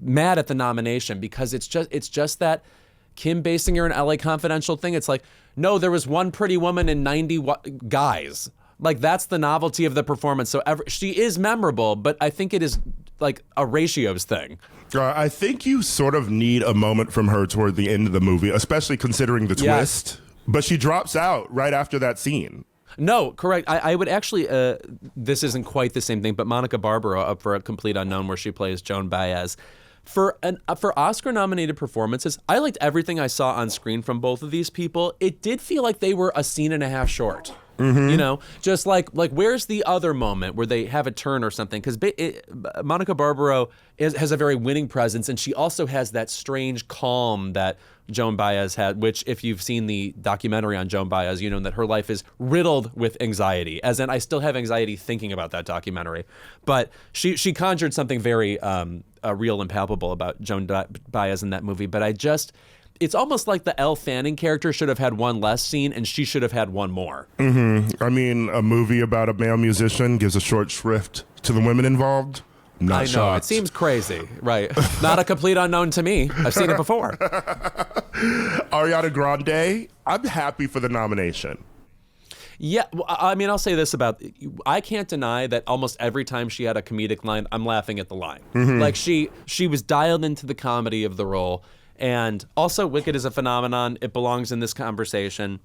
mad at the nomination, because it's just that Kim Basinger and LA Confidential thing. It's like, no, there was one pretty woman and 90 guys. Like, that's the novelty of the performance. So she is memorable, but I think it is like a ratios thing. I think you sort of need a moment from her toward the end of the movie, especially considering the twist. But she drops out right after that scene. No, correct. I would actually, this isn't quite the same thing, but Monica Barbaro up for A Complete Unknown, where she plays Joan Baez. For Oscar-nominated performances, I liked everything I saw on screen from both of these people. It did feel like they were a scene and a half short. Mm-hmm. You know, just like where's the other moment where they have a turn or something? Because Monica Barbaro has a very winning presence, and she also has that strange calm that Joan Baez had, which, if you've seen the documentary on Joan Baez, you know that her life is riddled with anxiety, as in I still have anxiety thinking about that documentary. But she conjured something very real and palpable about Joan Baez in that movie. But it's almost like the Elle Fanning character should have had one less scene, and she should have had one more. Mm-hmm. I mean, a movie about a male musician gives a short shrift to the women involved. Not shocked. I know, it seems crazy, right? Not a complete unknown to me. I've seen it before. Ariana Grande, I'm happy for the nomination. Yeah, well, I mean, I'll say this about, I can't deny that almost every time she had a comedic line, I'm laughing at the line. Mm-hmm. Like, she was dialed into the comedy of the role. And also, Wicked is a phenomenon. It belongs in this conversation.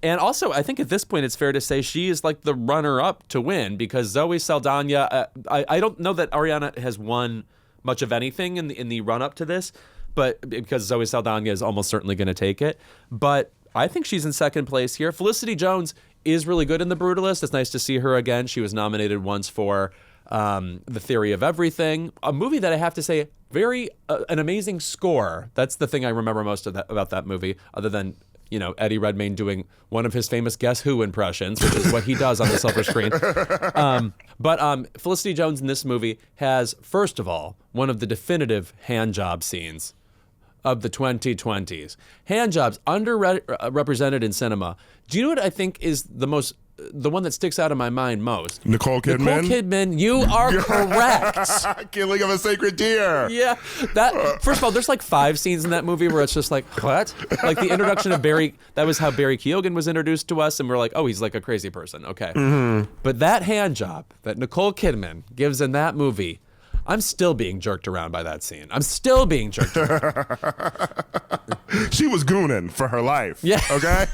And also, I think at this point, it's fair to say she is like the runner-up to win, because Zoe Saldana, I don't know that Ariana has won much of anything in the run-up to this, but because Zoe Saldana is almost certainly going to take it. But I think she's in second place here. Felicity Jones is really good in The Brutalist. It's nice to see her again. She was nominated once for The Theory of Everything, a movie that I have to say, very an amazing score. That's the thing I remember most about that movie, other than, you know, Eddie Redmayne doing one of his famous Guess Who impressions, which is what he does on the silver screen. But Felicity Jones in this movie has, first of all, one of the definitive hand job scenes of the 2020s. Handjobs, underrepresented in cinema. Do you know what I think is the one that sticks out in my mind most? Nicole Kidman? Nicole Kidman, you are correct. Killing of a Sacred Deer. Yeah. That first of all, there's like 5 scenes in that movie where it's just like, what? Like the introduction of Barry, that was how Barry Keoghan was introduced to us, and we're like, oh, he's like a crazy person. Okay. Mm-hmm. But that hand job that Nicole Kidman gives in that movie, I'm still being jerked around by that scene. I'm still being jerked around. She was gooning for her life. Yeah. Okay?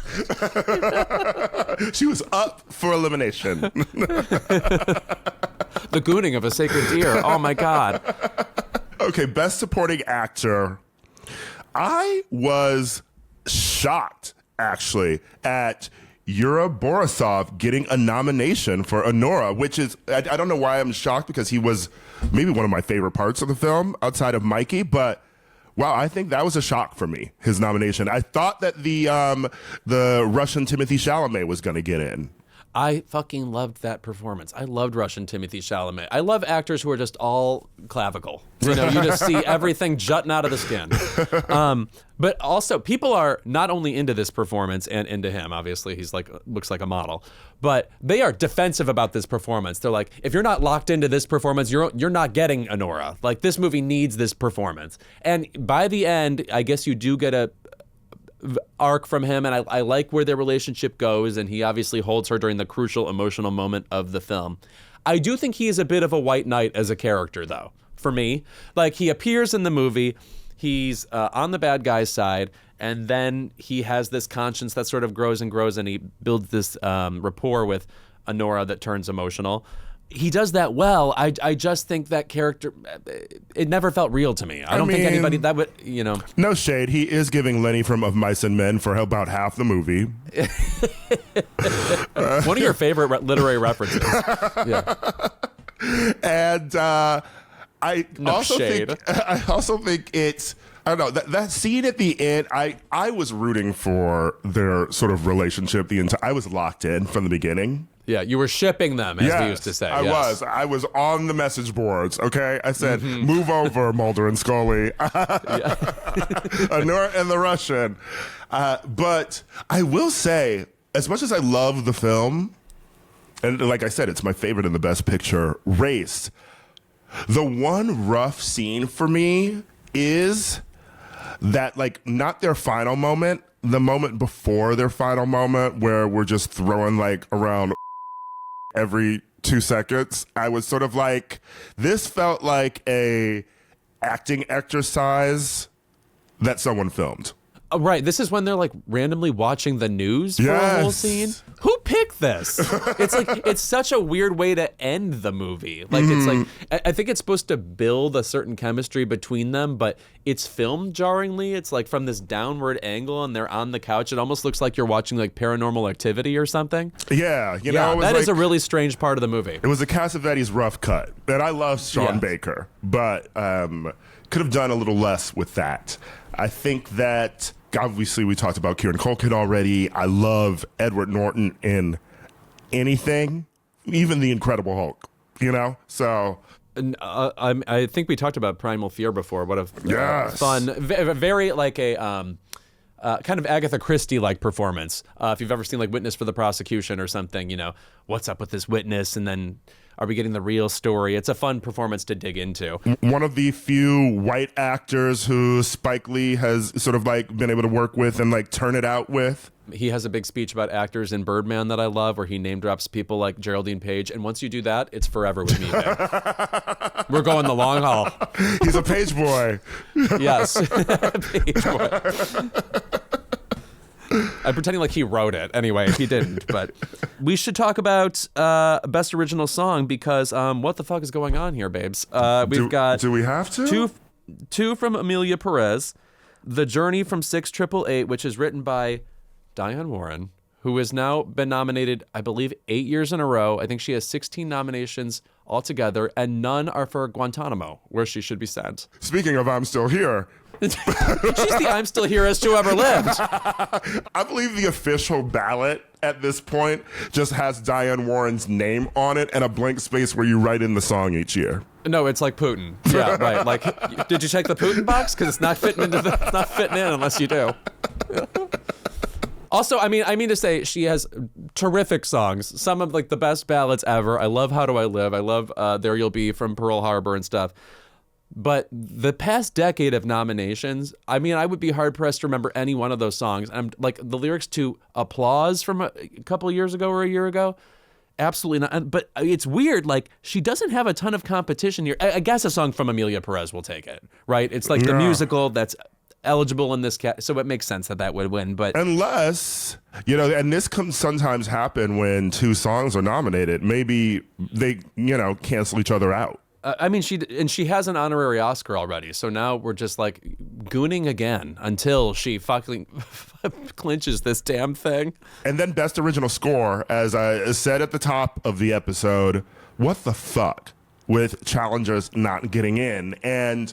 She was up for elimination. The gooning of a sacred deer. Oh, my God. Okay, best supporting actor. I was shocked, actually, at Yura Borisov getting a nomination for Anora, which is, I don't know why I'm shocked, because he was maybe one of my favorite parts of the film outside of Mikey, but wow, I think that was a shock for me, his nomination. I thought that the Russian Timothy Chalamet was going to get in. I fucking loved that performance. I loved Russian Timothy Chalamet. I love actors who are just all clavicle. You know, you just see everything jutting out of the skin. But also, people are not only into this performance and into him. Obviously, he's like looks like a model, but they are defensive about this performance. They're like, if you're not locked into this performance, you're not getting Anora. Like, this movie needs this performance. And by the end, I guess you do get a arc from him, and I like where their relationship goes, and he obviously holds her during the crucial emotional moment of the film. I do think he is a bit of a white knight as a character, though, for me. Like, he appears in the movie, he's on the bad guy's side, and then he has this conscience that sort of grows and grows, and he builds this rapport with Anora that turns emotional. He does that well. I just think that character, it never felt real to me. I don't think anybody that would, you know. No shade. He is giving Lenny from Of Mice and Men for about half the movie. One of your favorite literary references. Yeah. And I also think it's, I don't know, that scene at the end, I was rooting for their sort of relationship I was locked in from the beginning. Yeah, you were shipping them, as we used to say. I was on the message boards, okay? I said, move over, Mulder and Scully. Anora and the Russian. But I will say, as much as I love the film, and like I said, it's my favorite in the Best Picture race, the one rough scene for me is that, like, not their final moment, the moment before their final moment where we're just throwing, like, around every 2 seconds. I was sort of like, this felt like a acting exercise that someone filmed. Right. This is when they're like randomly watching the news for a whole scene. Who picked this? It's like, it's such a weird way to end the movie. Like, it's like, I think it's supposed to build a certain chemistry between them, but it's filmed jarringly. It's like from this downward angle, and they're on the couch. It almost looks like you're watching like Paranormal Activity or something. Yeah. You know, that is a really strange part of the movie. It was a Cassavetes rough cut. And I love Sean Baker, but could have done a little less with that. I think that, obviously, we talked about Kieran Culkin already. I love Edward Norton in anything, even The Incredible Hulk, you know? So I think we talked about Primal Fear before. What a fun, very like a kind of Agatha Christie-like performance. If you've ever seen like Witness for the Prosecution or something, you know, what's up with this witness, and then are we getting the real story? It's a fun performance to dig into. One of the few white actors who Spike Lee has sort of like been able to work with and like turn it out with. He has a big speech about actors in Birdman that I love, where he name drops people like Geraldine Page. And once you do that, it's forever with me, man. We're going the long haul. He's a page boy. Yes. Page boy. I'm pretending like he wrote it. Anyway, he didn't. But we should talk about Best Original Song, because what the fuck is going on here, babes? We've got... Do we have to? Two from Emilia Perez. The Journey from 688, which is written by Diane Warren, who has now been nominated, I believe, 8 years in a row. I think she has 16 nominations altogether, and none are for Guantanamo, where she should be sent. Speaking of I'm Still Here... She's the I'm Still Hereest who ever lived. I believe the official ballot at this point just has Diane Warren's name on it and a blank space where you write in the song each year. No, it's like Putin. Yeah, right. Like, did you check the Putin box? Because it's not fitting in unless you do. Also, I mean to say, she has terrific songs. Some of like the best ballads ever. I love "How Do I Live." I love "There You'll Be" from Pearl Harbor and stuff. But the past decade of nominations, I mean, I would be hard pressed to remember any one of those songs. I'm like the lyrics to "Applause" from a couple of years ago or a year ago. Absolutely not. But it's weird. Like, she doesn't have a ton of competition here. I guess a song from Emilia Perez will take it, right? It's like the musical that's eligible in this so it makes sense that would win. But unless, and this can sometimes happen when two songs are nominated, maybe they, cancel each other out. I mean, she has an honorary Oscar already, so now we're just like gooning again until she fucking clinches this damn thing. And then Best Original Score, as I said at the top of the episode, what the fuck with challengers not getting in? And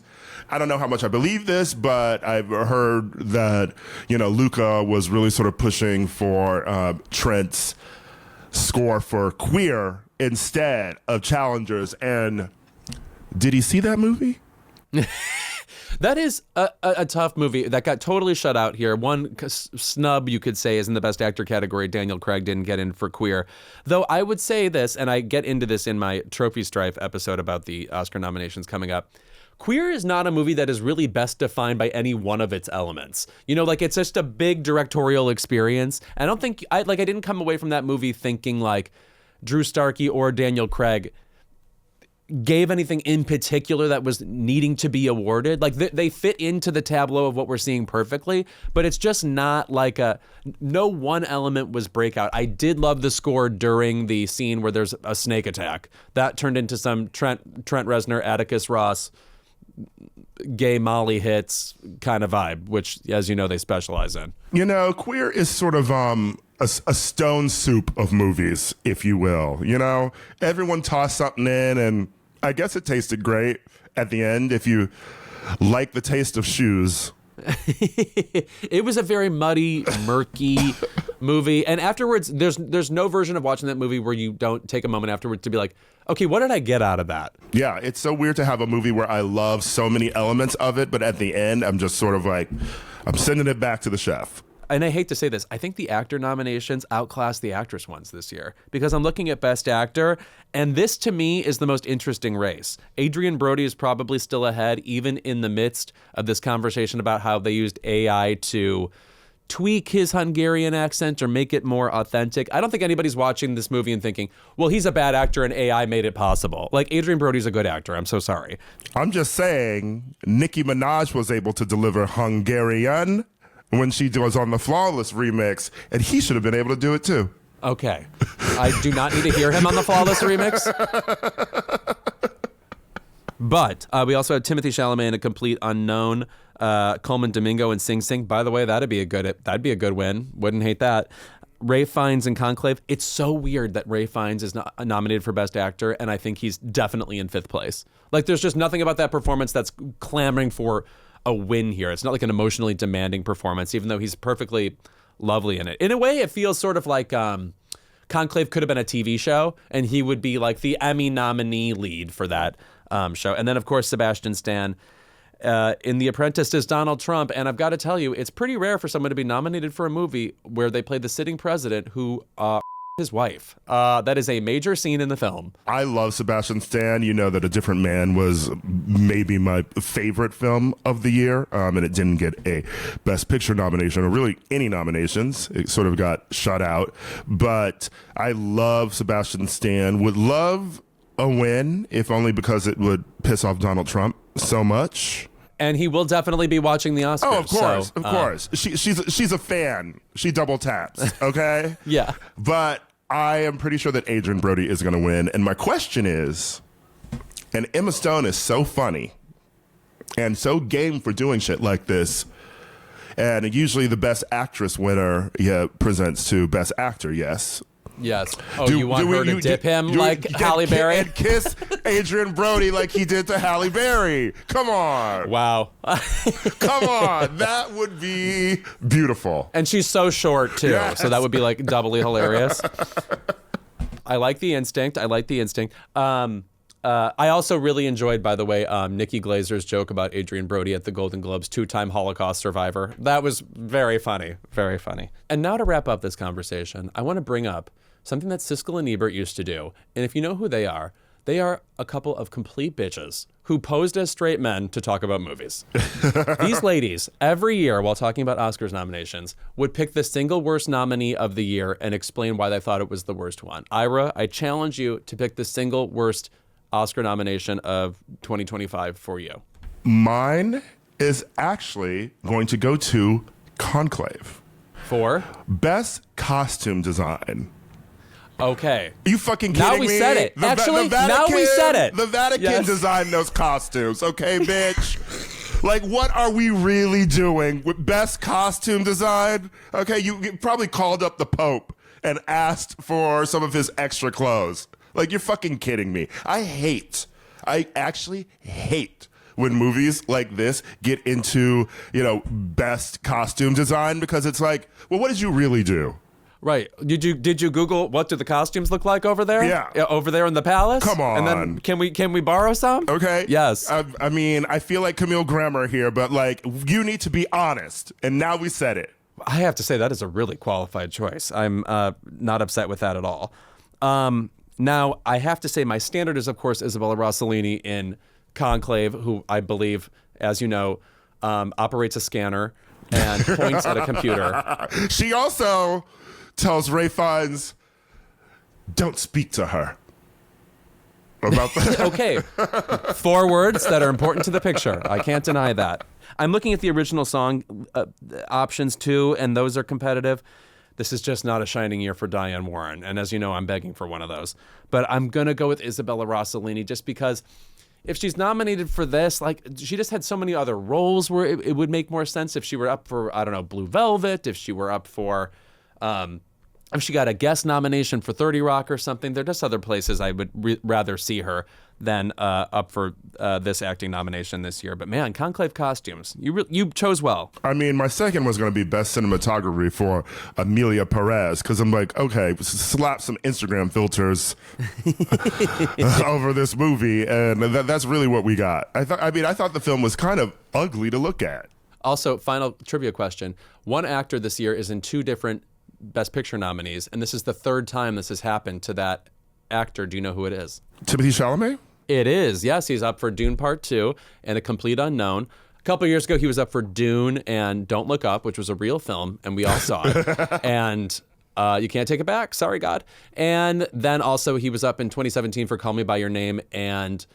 I don't know how much I believe this, but I've heard that, Luca was really sort of pushing for Trent's score for Queer instead of challengers. And did he see that movie? That is a tough movie that got totally shut out here. One snub, you could say, is in the Best Actor category. Daniel Craig didn't get in for Queer. Though I would say this, and I get into this in my Trophy Strife episode about the Oscar nominations coming up. Queer is not a movie that is really best defined by any one of its elements. Like it's just a big directorial experience. I don't think, I didn't come away from that movie thinking like Drew Starkey or Daniel Craig gave anything in particular that was needing to be awarded. Like they fit into the tableau of what we're seeing perfectly, but it's just not like no one element was breakout. I did love the score during the scene where there's a snake attack. That turned into some Trent Reznor, Atticus Ross, gay Molly hits kind of vibe, which, as you know, they specialize in. Queer is sort of a stone soup of movies, if you will. Everyone tossed something in, and I guess it tasted great at the end if you like the taste of shoes. It was a very muddy, murky movie. And afterwards, there's no version of watching that movie where you don't take a moment afterwards to be like, okay, what did I get out of that? Yeah, it's so weird to have a movie where I love so many elements of it, but at the end, I'm just sort of like, I'm sending it back to the chef. And I hate to say this, I think the actor nominations outclass the actress ones this year, because I'm looking at Best Actor, and this to me is the most interesting race. Adrien Brody is probably still ahead, even in the midst of this conversation about how they used AI to tweak his Hungarian accent or make it more authentic. I don't think anybody's watching this movie and thinking, well, he's a bad actor and AI made it possible. Like, Adrien Brody's a good actor. I'm so sorry. I'm just saying, Nicki Minaj was able to deliver Hungarian when she was on the Flawless remix, and he should have been able to do it too. Okay. I do not need to hear him on the Flawless remix. But we also had Timothée Chalamet in A Complete Unknown, Coleman Domingo in Sing Sing. By the way, that'd be a good win. Wouldn't hate that. Ray Fiennes in Conclave. It's so weird that Ray Fiennes is not nominated for Best Actor, and I think he's definitely in 5th place. Like, there's just nothing about that performance that's clamoring for a win here. It's not like an emotionally demanding performance, even though he's perfectly lovely in it. In a way, it feels sort of like Conclave could have been a TV show, and he would be like the Emmy nominee lead for that show. And then, of course, Sebastian Stan in The Apprentice as Donald Trump. And I've got to tell you, it's pretty rare for someone to be nominated for a movie where they play the sitting president who his wife. That is a major scene in the film. I love Sebastian Stan. You know that A Different Man was maybe my favorite film of the year, and it didn't get a Best Picture nomination or really any nominations. It sort of got shut out. But I love Sebastian Stan. Would love a win, if only because it would piss off Donald Trump so much. And he will definitely be watching the Oscars. Oh, of course, of course. She's a fan. She double taps, okay? Yeah. But I am pretty sure that Adrien Brody is going to win. And my question is, and Emma Stone is so funny and so game for doing shit like this, and usually the Best Actress winner presents to Best Actor, yes? Yes. Oh, you want her to dip him like Halle Berry? And kiss Adrien Brody like he did to Halle Berry. Come on. Wow. Come on. That would be beautiful. And she's so short, too. Yes. So that would be like doubly hilarious. I like the instinct. I also really enjoyed, by the way, Nikki Glazer's joke about Adrian Brody at the Golden Globes, 2-time Holocaust survivor. That was very funny, very funny. And now to wrap up this conversation, I want to bring up something that Siskel and Ebert used to do. And if you know who they are a couple of complete bitches who posed as straight men to talk about movies. These ladies, every year while talking about Oscars nominations, would pick the single worst nominee of the year and explain why they thought it was the worst one. Ira, I challenge you to pick the single worst Oscar nomination of 2025 for you. Mine is actually going to go to Conclave. For? Best costume design. Okay. Are you fucking kidding me? Now we said it. Actually, now we said it. The Vatican designed those costumes, okay, bitch? Like, what are we really doing with best costume design? Okay, you probably called up the Pope and asked for some of his extra clothes. Like, you're fucking kidding me. I actually hate when movies like this get into, best costume design, because it's like, well, what did you really do? Right. Did you Google what do the costumes look like over there? Yeah. Over there in the palace? Come on. And then can we borrow some? Okay. Yes. I mean, I feel like Camille Grammer here, but like, you need to be honest. And now we said it. I have to say that is a really qualified choice. I'm not upset with that at all. Now, I have to say my standard is, of course, Isabella Rossellini in Conclave, who I believe, as you know, operates a scanner and points at a computer. She also tells Ray Fiennes, don't speak to her about that. Okay. 4 words that are important to the picture. I can't deny that. I'm looking at the original song options too, and those are competitive. This is just not a shining year for Diane Warren. And as you know, I'm begging for one of those. But I'm going to go with Isabella Rossellini just because if she's nominated for this, like, she just had so many other roles where it would make more sense if she were up for, I don't know, Blue Velvet, if she were up for, if she got a guest nomination for 30 Rock or something. There are just other places I would rather see her than up for this acting nomination this year. But man, Conclave costumes, you chose well. I mean, my second was going to be best cinematography for Emilia Perez, because I'm like, okay, slap some Instagram filters over this movie, and that's really what we got. I thought the film was kind of ugly to look at. Also, final trivia question. One actor this year is in 2 different Best Picture nominees, and this is the 3rd time this has happened to that actor. Do you know who it is? Timothy Chalamet? It is, yes. He's up for Dune Part 2 and A Complete Unknown. A couple of years ago, he was up for Dune and Don't Look Up, which was a real film, and we all saw it. And you can't take it back. Sorry, God. And then also he was up in 2017 for Call Me By Your Name and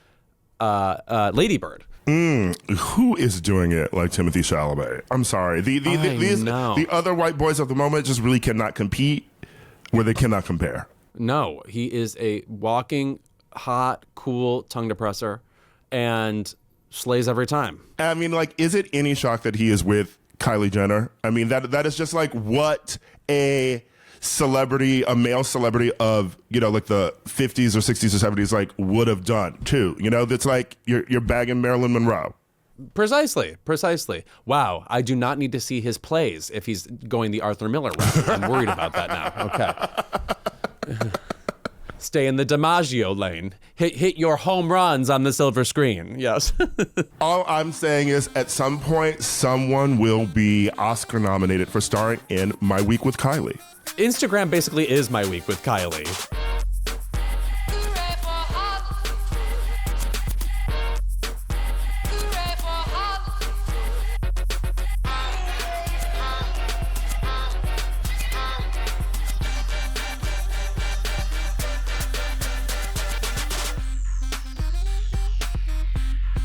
Lady Bird. Who is doing it like Timothy Chalamet? I'm sorry. The other white boys of the moment just really cannot compete where they cannot compare. No, he is a walking, hot, cool tongue depressor and slays every time. I mean, like, is it any shock that he is with Kylie Jenner? I mean, that is just like what a male celebrity of, like the 50s or 60s or 70s, like, would have done too. That's like you're bagging Marilyn Monroe. Precisely. Wow, I do not need to see his plays if he's going the Arthur Miller route. I'm worried about that now. Okay. Stay in the DiMaggio lane. Hit your home runs on the silver screen. Yes. All I'm saying is, at some point, someone will be Oscar nominated for starring in My Week with Kylie. Instagram basically is My Week with Kylie.